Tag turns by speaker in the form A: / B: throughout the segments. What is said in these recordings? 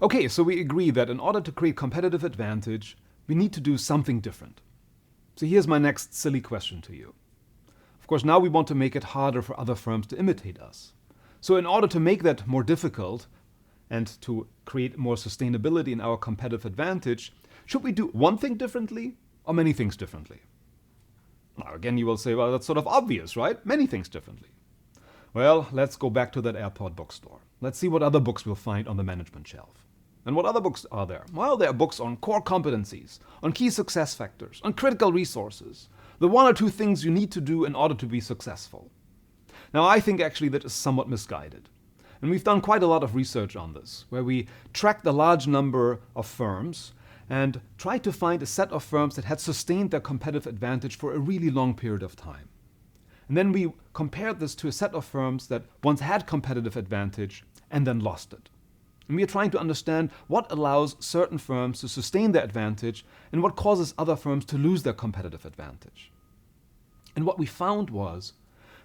A: Okay, so we agree that in order to create competitive advantage, we need to do something different. So here's my next silly question to you. Of course, now we want to make it harder for other firms to imitate us. So in order to make that more difficult and to create more sustainability in our competitive advantage, should we do one thing differently or many things differently? Now again, you will say, well, that's sort of obvious, right? Many things differently. Well, let's go back to that airport bookstore. Let's see what other books we'll find on the management shelf. And what other books are there? Well, there are books on core competencies, on key success factors, on critical resources, the one or two things you need to do in order to be successful. Now, I think actually that is somewhat misguided. And we've done quite a lot of research on this, where we tracked a large number of firms and tried to find a set of firms that had sustained their competitive advantage for a really long period of time. And then we compared this to a set of firms that once had competitive advantage and then lost it. And we are trying to understand what allows certain firms to sustain their advantage and what causes other firms to lose their competitive advantage. And what we found was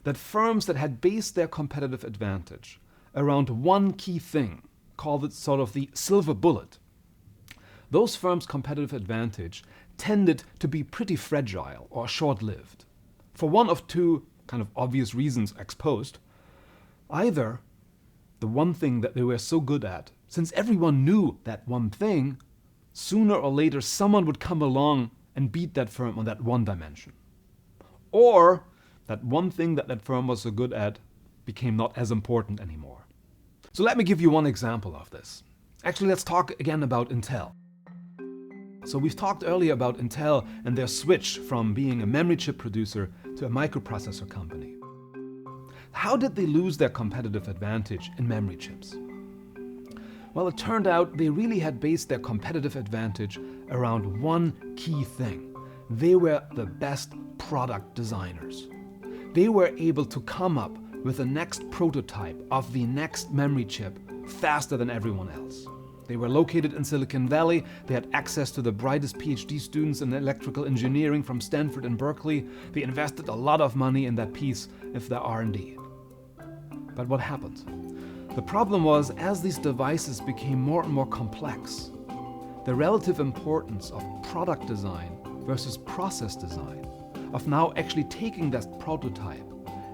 A: that firms that had based their competitive advantage around one key thing, called it sort of the silver bullet, those firms' competitive advantage tended to be pretty fragile or short-lived. For one of two kind of obvious reasons exposed. Either the one thing that they were so good at, since everyone knew that one thing, sooner or later someone would come along and beat that firm on that one dimension. Or that one thing that firm was so good at became not as important anymore. So let me give you one example of this. Actually, let's talk again about Intel. So we've talked earlier about Intel and their switch from being a memory chip producer to a microprocessor company. How did they lose their competitive advantage in memory chips? Well, it turned out they really had based their competitive advantage around one key thing. They were the best product designers. They were able to come up with the next prototype of the next memory chip faster than everyone else. They were located in Silicon Valley. They had access to the brightest PhD students in electrical engineering from Stanford and Berkeley. They invested a lot of money in that piece of their R&D. But what happened? The problem was, as these devices became more and more complex, the relative importance of product design versus process design, of now actually taking that prototype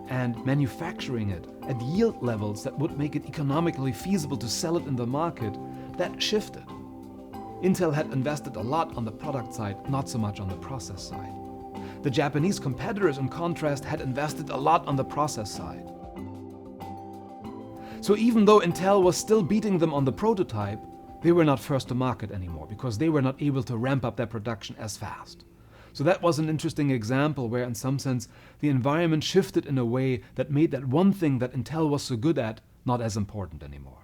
A: and manufacturing it at yield levels that would make it economically feasible to sell it in the market, that shifted. Intel had invested a lot on the product side, not so much on the process side. The Japanese competitors, in contrast, had invested a lot on the process side. So even though Intel was still beating them on the prototype, they were not first to market anymore because they were not able to ramp up their production as fast. So that was an interesting example where, in some sense, the environment shifted in a way that made that one thing that Intel was so good at not as important anymore.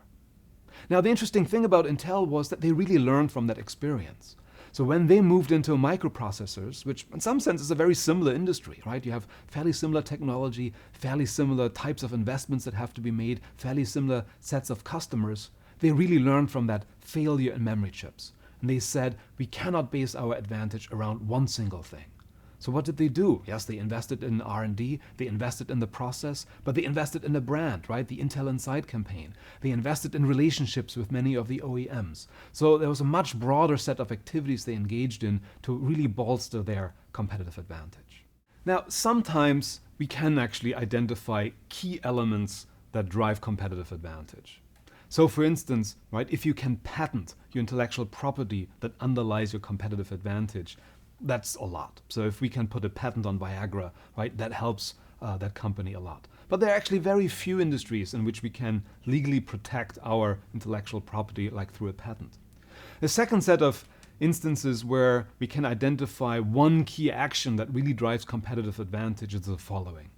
A: Now, the interesting thing about Intel was that they really learned from that experience. So when they moved into microprocessors, which in some sense is a very similar industry, right? You have fairly similar technology, fairly similar types of investments that have to be made, fairly similar sets of customers. They really learned from that failure in memory chips. And they said, we cannot base our advantage around one single thing. So what did they do? Yes, they invested in R&D, they invested in the process, but they invested in the brand, right? The Intel Inside campaign. They invested in relationships with many of the OEMs. So there was a much broader set of activities they engaged in to really bolster their competitive advantage. Now, sometimes we can actually identify key elements that drive competitive advantage. So for instance, right, if you can patent your intellectual property that underlies your competitive advantage, that's a lot. So if we can put a patent on Viagra, right, that helps that company a lot. But there are actually very few industries in which we can legally protect our intellectual property like through a patent. The second set of instances where we can identify one key action that really drives competitive advantage is the following.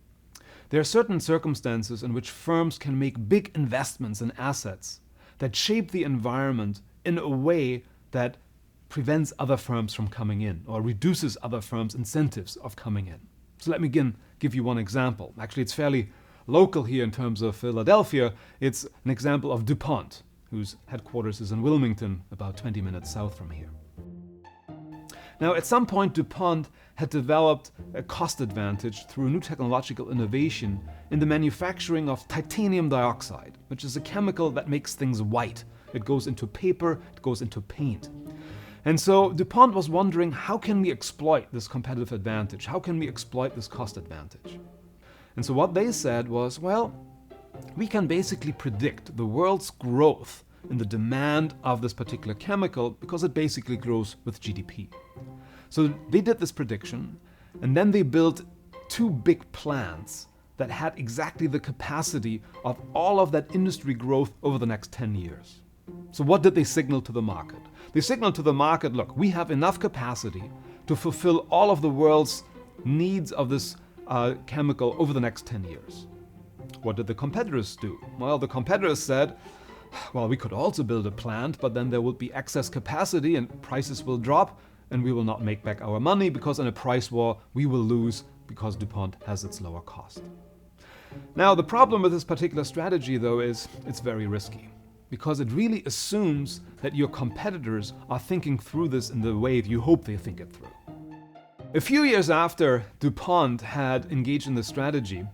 A: There are certain circumstances in which firms can make big investments in assets that shape the environment in a way that prevents other firms from coming in or reduces other firms' incentives of coming in. So let me again give you one example. Actually, it's fairly local here in terms of Philadelphia. It's an example of DuPont, whose headquarters is in Wilmington, about 20 minutes south from here. Now, at some point, DuPont had developed a cost advantage through a new technological innovation in the manufacturing of titanium dioxide, which is a chemical that makes things white it goes into paper, it goes into paint. And so DuPont was wondering, how can we exploit this competitive advantage? How can we exploit this cost advantage? And so what they said was, well, we can basically predict the world's growth in the demand of this particular chemical because it basically grows with GDP. So they did this prediction, and then they built 2 big plants that had exactly the capacity of all of that industry growth over the next 10 years. So what did they signal to the market? They signaled to the market, look, we have enough capacity to fulfill all of the world's needs of this chemical over the next 10 years. What did the competitors do? Well, the competitors said, well, we could also build a plant, but then there would be excess capacity and prices will drop and we will not make back our money because in a price war we will lose because DuPont has its lower cost. Now, the problem with this particular strategy, though, is it's very risky because it really assumes that your competitors are thinking through this in the way you hope they think it through. A few years after DuPont had engaged in this strategy,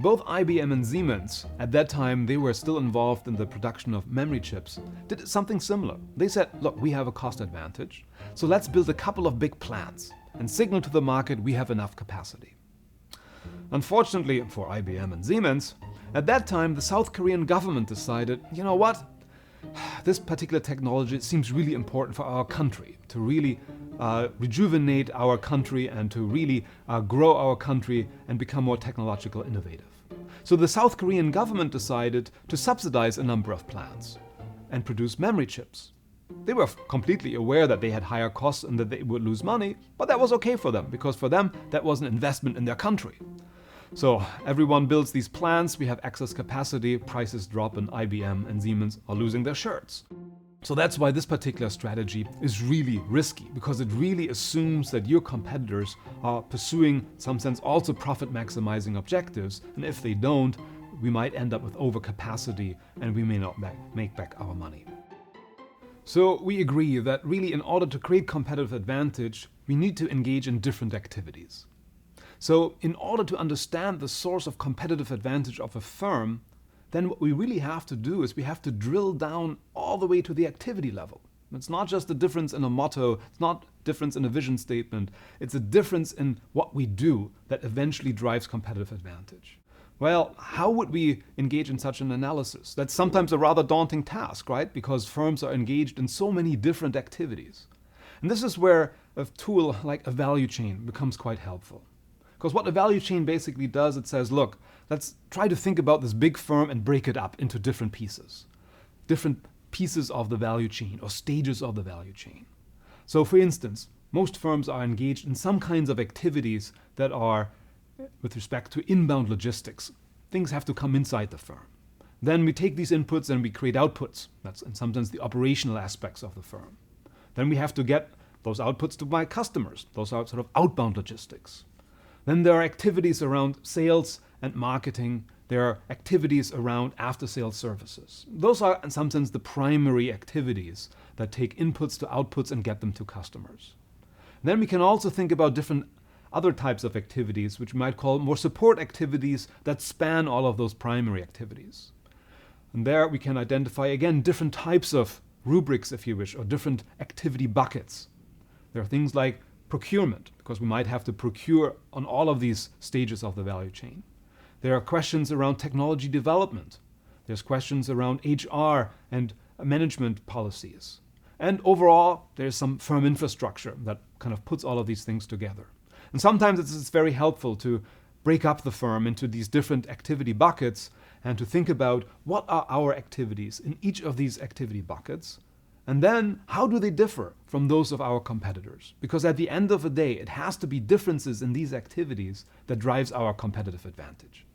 A: both IBM and Siemens, at that time they were still involved in the production of memory chips, did something similar. They said, look, we have a cost advantage, so let's build a couple of big plants and signal to the market we have enough capacity. Unfortunately for IBM and Siemens, at that time the South Korean government decided, you know what, this particular technology seems really important for our country, to really rejuvenate our country and to really grow our country and become more technological innovative. So the South Korean government decided to subsidize a number of plants and produce memory chips. They were completely aware that they had higher costs and that they would lose money, but that was okay for them because for them that was an investment in their country. So everyone builds these plants, we have excess capacity, prices drop, and IBM and Siemens are losing their shirts. So that's why this particular strategy is really risky, because it really assumes that your competitors are pursuing, in some sense, also profit maximizing objectives, and if they don't, we might end up with overcapacity and we may not make back our money. So we agree that really in order to create competitive advantage, we need to engage in different activities. So in order to understand the source of competitive advantage of a firm, then what we really have to do is we have to drill down all the way to the activity level. It's not just a difference in a motto, it's not a difference in a vision statement, it's a difference in what we do that eventually drives competitive advantage. Well, how would we engage in such an analysis? That's sometimes a rather daunting task, right? Because firms are engaged in so many different activities. And this is where a tool like a value chain becomes quite helpful. Because what a value chain basically does, it says, look, let's try to think about this big firm and break it up into different pieces of the value chain or stages of the value chain. So for instance, most firms are engaged in some kinds of activities that are with respect to inbound logistics. Things have to come inside the firm. Then we take these inputs and we create outputs. That's in some sense the operational aspects of the firm. Then we have to get those outputs to my customers. Those are sort of outbound logistics. Then there are activities around sales and marketing. There are activities around after-sales services. Those are, in some sense, the primary activities that take inputs to outputs and get them to customers. Then we can also think about different other types of activities, which we might call more support activities that span all of those primary activities. And there we can identify, again, different types of rubrics, if you wish, or different activity buckets. There are things like procurement, because we might have to procure on all of these stages of the value chain. There are questions around technology development. There's questions around HR and management policies. And overall, there's some firm infrastructure that kind of puts all of these things together. And sometimes it's very helpful to break up the firm into these different activity buckets and to think about what are our activities in each of these activity buckets. And then, how do they differ from those of our competitors? Because at the end of the day, it has to be differences in these activities that drives our competitive advantage.